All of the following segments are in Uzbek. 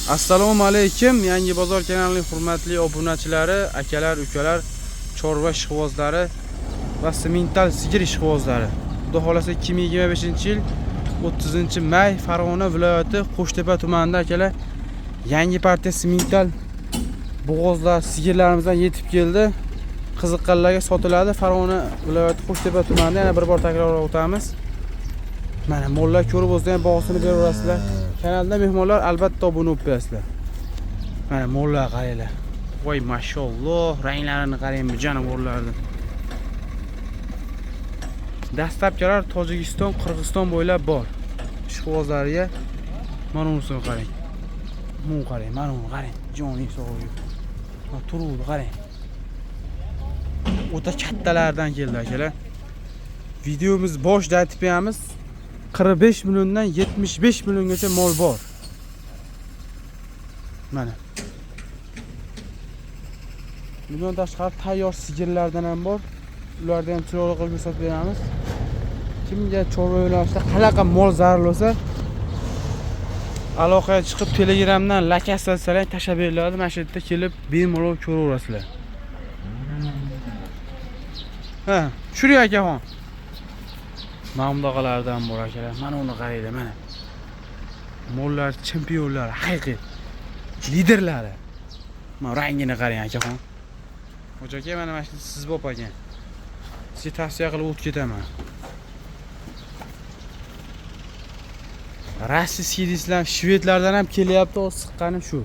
Assalomu alaykum. Yangi bozor kanalining hurmatli obunachilari, akalar, ukalar, chorva ishqibozlari va semental sigir ishqibozlari. Xudo xolasa 2025-yil 30-may Farg'ona viloyati Qo'shtepa tumanida akalar yangi partiya semental bo'g'ozlar sigirlarimizdan yetib keldi. Qiziqqanlarga sotiladi. Farg'ona viloyati Qo'shtepa tumanida yana bir bor takrorlab o'tamiz. Mana mollar ko'rib o'zdan bahosini beraverasizlar. Kanalda mehmonlar albatta obuna bo'lib qo'yasizlar. Mana mollar qaranglar. Voy mashalloh, ranglarini qarang bu janovorlarni. Dastlabkilar Tojikiston, Qirg'iziston bo'ylab bor. Ishqibozlariga mana unisini qarang. Mana qarang, mana uni qarang. Joni sog'ib. Ha, turuvdi qarang. O'ta kattalardan keldi akalar. Videomiz boshida aytib beramiz. 45 milliondan 75 milliongacha mol bor. Mana. Bundan tashqari tayyor sigirlardan ham bor. Ularni ham chiroyli qilib ko'rsatib beramiz. Kimga chorva yo'nalishida qanaqa mol zarur bo'lsa, aloqaga chiqib Telegramdan lakasalar tashab beriladi. Mana shu yerda kelib bemalol ko'raverasizlar. Ha, tushring akaxon. Mamlaqalardan bor akalar. Mana uni qaranglar, mana. Mollar chempionlar, haqiqiy liderlari. Mana rangini qarang akaxon. Xo'ja aka, mana shu siz bo'p ekan. Sizga tavsiya qilib o'tib ketaman. Rossiya dislar, shvedlardan ham kelyapti, o siqqanim shu.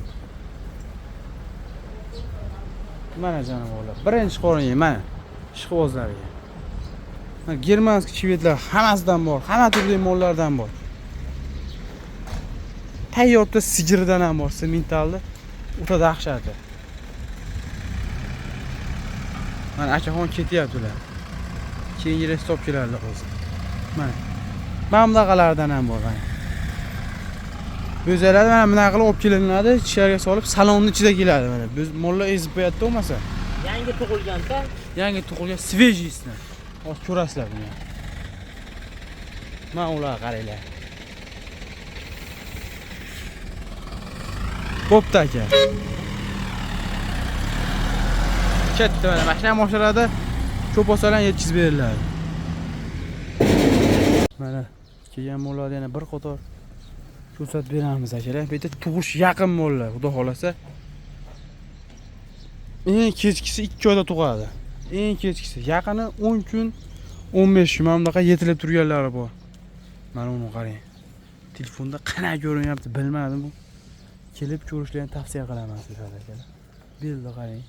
Mana janovorlar. Birinchi qo'ringa mana ishqibozlarga. Germanskiy shvedlar hammasidan bor, hamma turli mollardan bor. Tayyorda sigirdan ham bor, sementalni. O'ta dahshati. Mana akaxon ketyapti ular. Keyingi stop keladi hozir. Mana mamlaqalardan ham bor mana. O'zlari mana bunaqa qilib olib kelinadi, ichkariga solib salonning ichida keladi mana. Biz mollar ezib qo'yapti bo'lmasa. Yangi tug'ilganda, yangi tug'ilgan svejisni. Hozir ko'rasizlar buni. Mana ular qaranglar. Bo'pti aka. Ketdi mana mashina moshalarda ko'p bo'lsalar yetkazib beriladi. Mana kelgan mollarni yana bir qator ko'rsatib beramiz akalar. Bu yerda tug'ish yaqin mollar, xudo xolasa. Eng kechkisi 2 oyda tug'adi. Eng kechkisi yaqini 10 kun, 15 kun mamlaqa yetilib turganlari bor. Mana uni qarang. Telefonda qanaqa ko'rinyapti bilmadim. Kelib ko'rishlarini tavsiya qilaman sizlarga akalar. Belda qarang.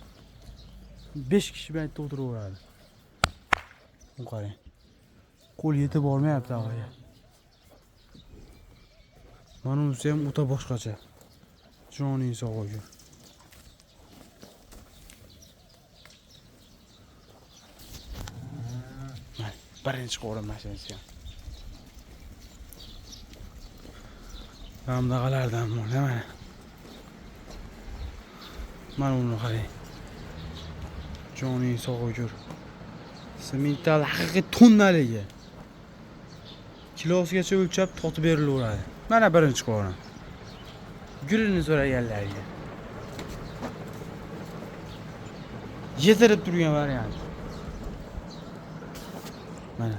5 kishi bilan o'tiraveradi. Bu qarang. Qo'l yetib bormayapti havoga. Mana unisi ham o'ta boshqacha. Joning sog' bo'lsin. Mana birinchi qo'rim mashinasi ham. Mamlaqalardan mana. Mana uni qarang. Joning sog' bo'lsin. Semental haqiqiy tonnaligi. Kilosigacha o'lchab totib berilaveradi. Mana birinchi qo'rim. Gulini so'raganlarga. Yetirib turgan variant. Mana.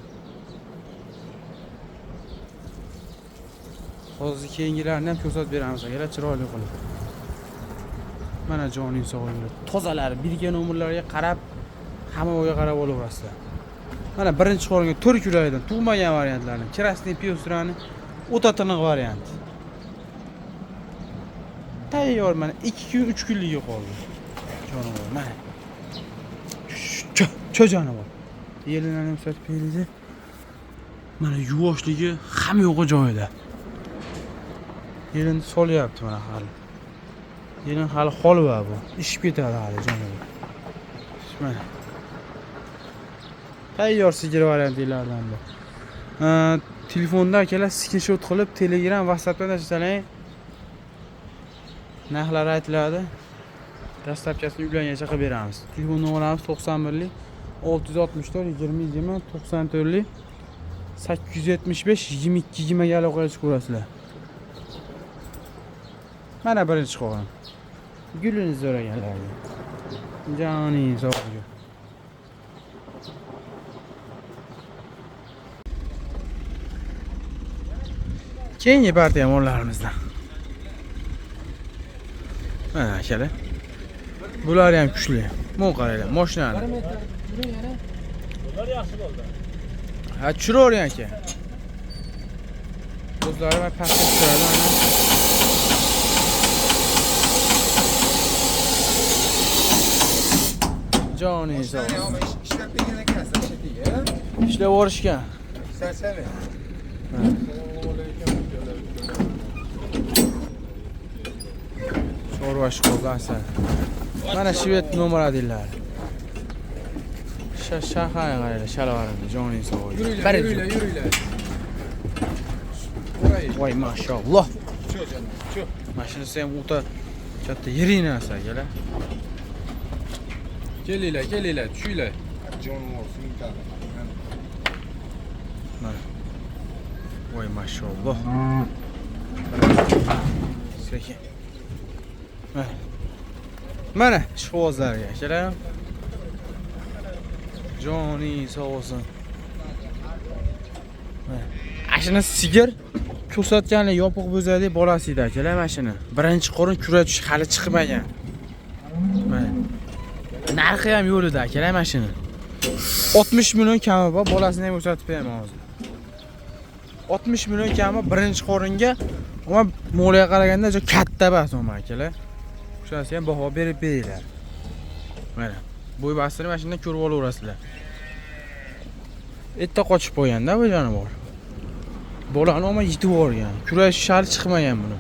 Hozir keyingilarni ham ko'rsatib beramiz akalar, chiroyli qilib. Mana joning sog'lig'i. Tozalari, birga nomerlarga qarab, hamma o'yga qarab olaverasizlar. Mana birinchi qo'ringa 4 kilodan tug'magan variantlarni, krasniy piostrani o'ta tiniq variant. Tayyor mana 2 kun, 3 kunligi qoldi. Jonivor mana. Cho jonivor. Yelinani ham sotib berdi. Mana yuvoshligi hamma yo'g'i joyida. Yelin solyapti mana hali. Yelin hali holva bu. Ishib ketadi hali jonivor. Mana. Tayyor sigir variantlardan bor. Telefonda akalar screenshot qilib Telegram, WhatsAppdan tashlasangiz narxlar aytiladi. Dastlabkasini yuklangancha qilib beramiz. Telefon nomerimiz 91 664 20 20 94 875 22 20 ga aloqaga chiqaverasizlar. Mana birinchi qo'g'on. Gulini so'raganlarga. Joning sog'ligi. Keyingi partiya mollarimizdan. Mana akalar. Bular ham kuchli. Mo qaranglar, mashinani. Bular yaxshi bo'ldi. Ha, tushiravering aka. O'zlari va pastga tushiradi mana. Joning sog'ligi. İşlep bir yine gelsin çetiye. Ishlab o'rishgan. Sen seni. Chorva shqozasi. Mana shvet nomer deyiladi. Shahar qaraylar, shalovarimda joning sog'ligi. Yürüyle. Orayı. Voy mashalloh. Şu canım. Şu. Mashinasi ham o'ta katta yirik narsa akalar. Geliyle, şöyle. Canım olsun imkanı. Mana. Voy mashalloh. Sekin. Mana shqozlarga akalar. Joning sog' bo'lsin. Ashina sigir ko'rsatganlar yopiq bo'zadek bolasi edi akalar mashina. Birinchi qo'rin kuratish hali chiqmagan. Mana. Narxi ham yo'lida akalar mashina. 60 million kami bor, bolasini ham o'satib beraman hozir. 60 million kami birinchi qo'ringa, ammo moliyaga qaraganda juda katta bas o'ma akalar. O'shasi ham baho berib beringlar. Mana. Bo'y bastini mashinadan ko'rib olaverasizlar. Erta qochib qo'ygan-da bu jonivor. Bolani ham yetib yuborgan. Kurash shali chiqmagan buni.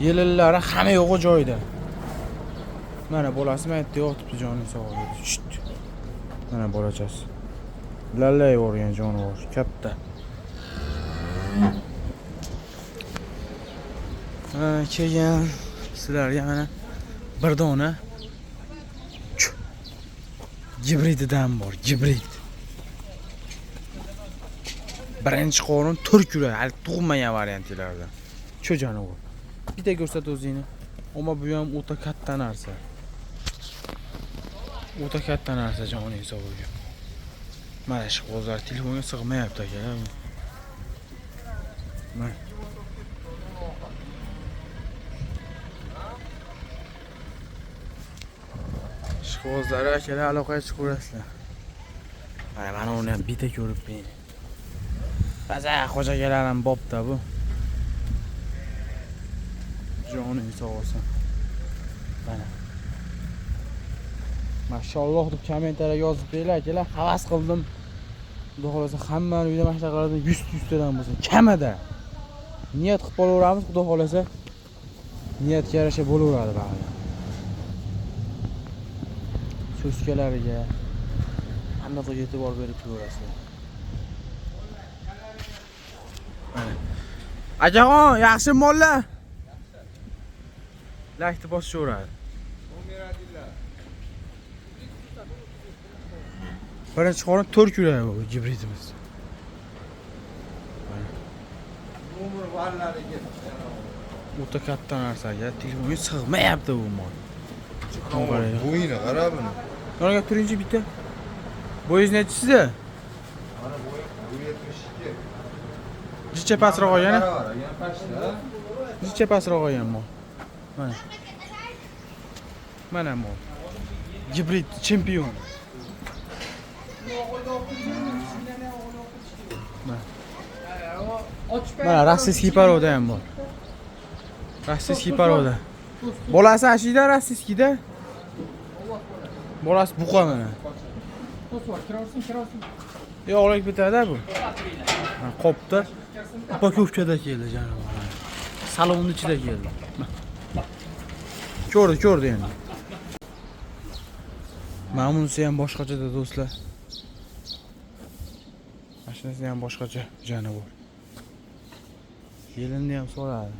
Yelillari hamma yo'g'i joyida. Mana bolasi men yerda yotibdi, joning sog'ligi. Shit. Mana bolachasi. Lallay yuborgan jonivor, katta. Keyin sizlarga mana bir dona gibrididan bor, gibrid. Birinchi qo'rin turk yuradi, hali tug'magan variantlardan. Shu jonivor. Bitta ko'rsat o'zingni. Ammo bu ham o'ta katta narsa. O'ta katta narsa joning sog'ligi. Mana shu qo'zlar telefonga sig'mayapti akalar. Mana. Shqozlari akalar aloqaga chiqaverasizlar. Mana uni ham bitta ko'rib bering. Baza xo'jagalarim bobda bu. Joning sog' bo'lsin. Mana. Mashalloh deb kommentariyaga yozib beringlar akalar. Havas qildim. Xudo xolasa hammani uyda mana shunaqalardan 100 tadan bo'lsin. Kamida. Niyat qilib bo'laveramiz, xudo xolasa. Niyatga yarasha bo'laveradi ba'zan. So'skalariga hammaga e'tibor berib ko'rasizlar. Mana. Ajaxon, yaxshi mollar. Laykni bosishaveradi. Birinchi qo'rin 4 yuradi bu gibridimiz. Umur varları git. O'ta katta narsaga telefonga sig'mayapti bu mol. Bu yine qarabini. Yo'lga turinchi bitta. Bo'yingiz nechi sizni? Mana bu 72. Jicha pastroq olgan. Yana pastda. Jicha pastroq olgan mol. Mana. Mana mol. Gibrid chempion. Mana rossiyskiy paroda ham bor. Rossiyskiy paroda. Bolasi ashida rossiyskiyda. Bolasi buqa mana. Yo'qlik bitadi bu. Qopda upakovkada keldi janob. Salonning ichida keldi. Ko'rdi endi. Ma'munisi ham boshqachada do'stlar. Mashinasi ham boshqacha janob. Yelinni ham so'radi.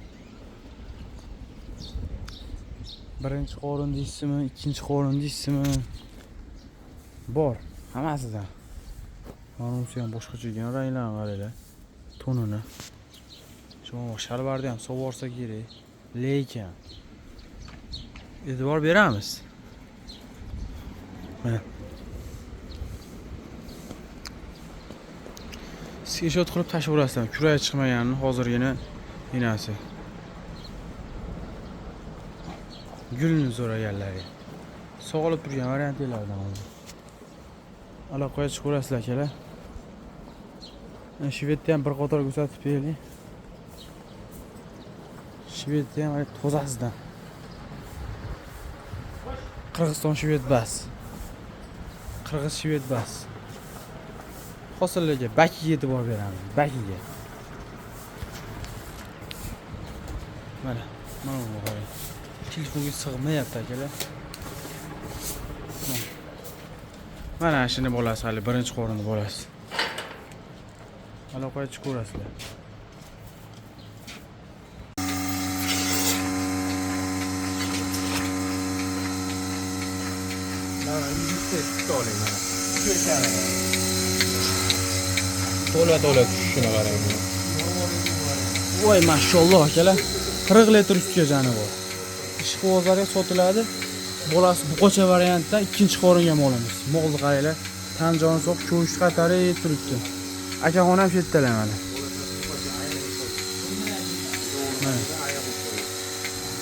Birinchi qo'rin deysizmi, ikkinchi qo'rin deysizmi? Bor, hammasidan. Ma'munisi ham boshqacha ekan, ranglarni qaranglar. Tonini. Shu shalvarda ham sovorsa kerak. Lekin e'tibor beramiz. Mana skrinshot qilib tashib urasizlar. Kuragi chiqmaganini hozirgina inasi. Gulni so'raganlarga. Sog'ilib turgan variantlardan hozir. Aloqaga chiqib urasizlar akalar. Shvedda ham bir qator ko'rsatib beraylik. Shvedda ham tozasidan. Qirg'iziston shved bas. Qirg'iz shved bas. Hosillarga bakiga e'tibor beramiz. Bakiga. Mana bu qarang. Telefonga sig'mayapti akalar. Mana shuni bolasi hali birinchi qo'rinni bolasi. Aloqaga chiqib ko'rasizlar. To'la tushishini qarang. Voy mashalloh akalar. 40 litr sutga jani bor. Ishqibozlarga sotiladi. Bolasi buqacha variantda ikkinchi qoringa olamiz. Mo'g'ilni qaranglar. Tan joni so'q ko'yish qatari turibdi. Akaxon ham chetdalar mana.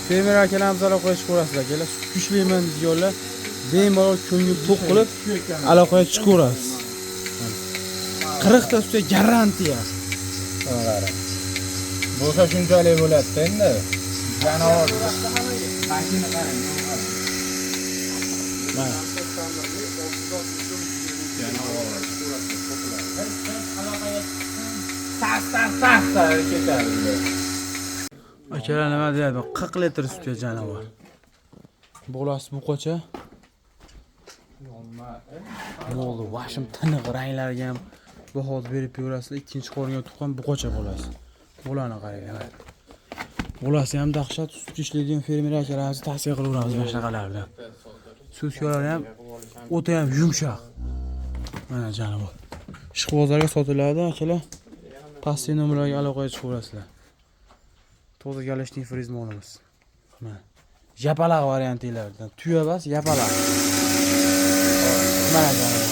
Fermer akalarimiz aloqaga chiqib ko'rasizlar akalar. Sut kuchliman deganlar bemalol ko'ngil to'q qilib aloqaga chiqib ko'rasiz. 40 ta sutga garantiya. Mana. Bo'lsa shunchalik bo'ladi endi. Janavor. Mashina qarang. Mana. Akalar nima deyapti? 40 litr sutga janavor. Bolasi buqacha. Bo'ldi, vashim tiniq ranglariga ham baho berib yurasizlar. Ikkinchi qo'ringa tuqqan buqacha bolasi. Bolani qaranglar. Bolasi ham dahshat sut ishlaydigan fermer akalarimiz tavsiya qilaveramiz mana shunaqalar bilan. Sutkalari ham o'ta ham yumshoq. Mana janavor. Ishqibozlarga sotiladi akalar. Pastki nomerlarga aloqaga chiqaverasizlar. Toza galishning frizmonimiz. Mana. Yapalaq variantilardan. Tuya emas, yapalaq. Mana janavor.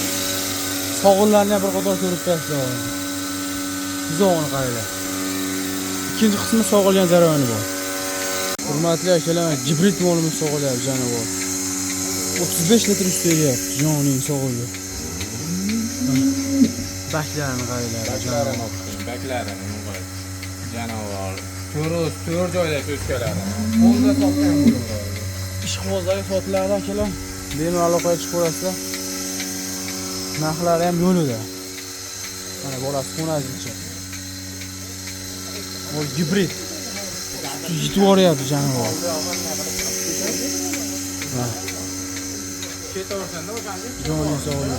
Sog'inlarni bir qator ko'rib turasizlar. Buzog'ini qaranglar. Ikkinchi qismi sog'ilgan jarayoni bor. Hurmatli akalar, gibrid molimiz sog'ilyapti janavor. 35 litr sut beryapti, joning sog'ildi. Baklarini qaranglar. Baklarini qarang. Janavor. To'rt joyda ko'chkalari. Qo'lda sotgan bo'ladi. Ishqibozlarga sotiladi akalar. Bemalol aloqaga chiqib ko'rasizlar. Narxlari ham yo'lida. Mana bolasi qo'nazicha. Bu gibrid. Yetib boryapti janavor. Joning sog'ildi.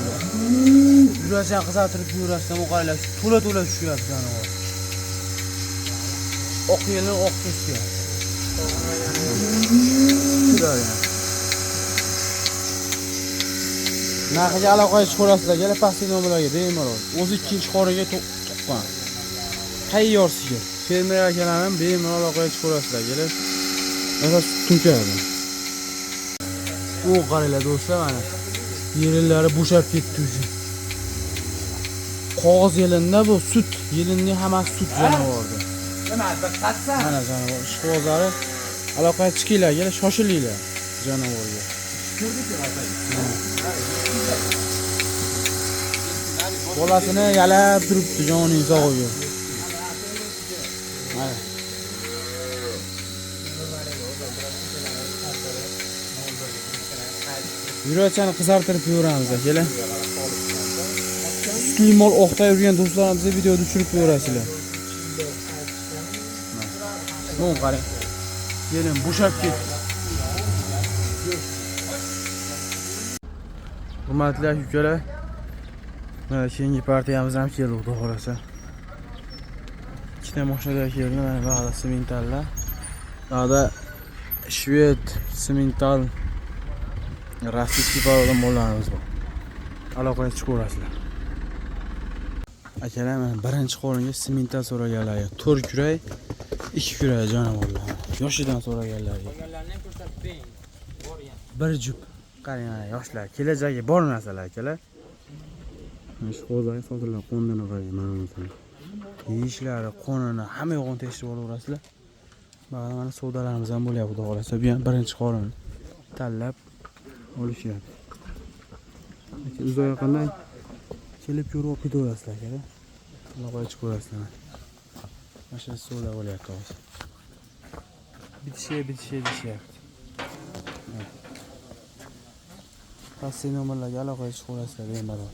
Yurachan qizartirib yurasizlar, o'qaylar. To'la tushyapti janavor. Oq yelni oq tusga. Narxiga aloqaga chiqib ko'rasizlar, yana pastki nomerlarga bemalol. O'zi ikkinchi qoriga tuqqan. Tayyor sigir. Fermer akalarning bemalol aloqaga chiqib ko'rasizlar, kelar. Mana tunkadi. U qaranglar do'stlar, mana. Yerinlari bo'shab ketdi o'zi. Qog'oz yelinda bu sut, yelinning hammasi sut janavorda. Mana janavor ishqibozlari aloqaga chiqinglar, kelar, shoshilinglar janavorga. Bolasini yalab turibdi joning sog'ib. Mana. Yurachani qizartirib yuramiz, kelar. Sutli mol o'qta yurgan do'stlarimizga videoda tushirib qo'yasizlar. Mana qarang. Yelim bo'shab ketdi. Hurmatli akalar, mana keyingi partiyamiz ham keldi, xudo xolasa. Ikkita mashinaga keldi, mana ba'da sementallar. Ba'da shved semental rossiyskiy parodan mollarimiz bor. Aloqaga chiqib ko'rasizlar. Akalar, mana birinchi qo'ringa semental so'raganlar, 4 kurak 2 kurak jonivorlar. Yoshidan so'raganlarga. Qolganlarni ko'rsatib bering. Bor yana. Bir jup. Qarang mana yoshlar, kelajagi bor narsalar akalar. Mana shu hozir sotilgan qondan qarang mana buni. Yeyishlari, qonini hamma yo'g'ini tekshirib olaverasizlar. Mana savdolarimiz ham bo'lyapti, xudo xolasa. Bu ham birinchi qorin tanlab olishyapti. Uzoq yaqindan kelib ko'rib olib ketaverasizlar akalar. Aloqaga chiqib ko'rasizlar. Mana shu savdo bo'lyapti hozir. Bitishyapti. Pastki nomerlarga aloqaga chiqib ko'rasizlar bemalol.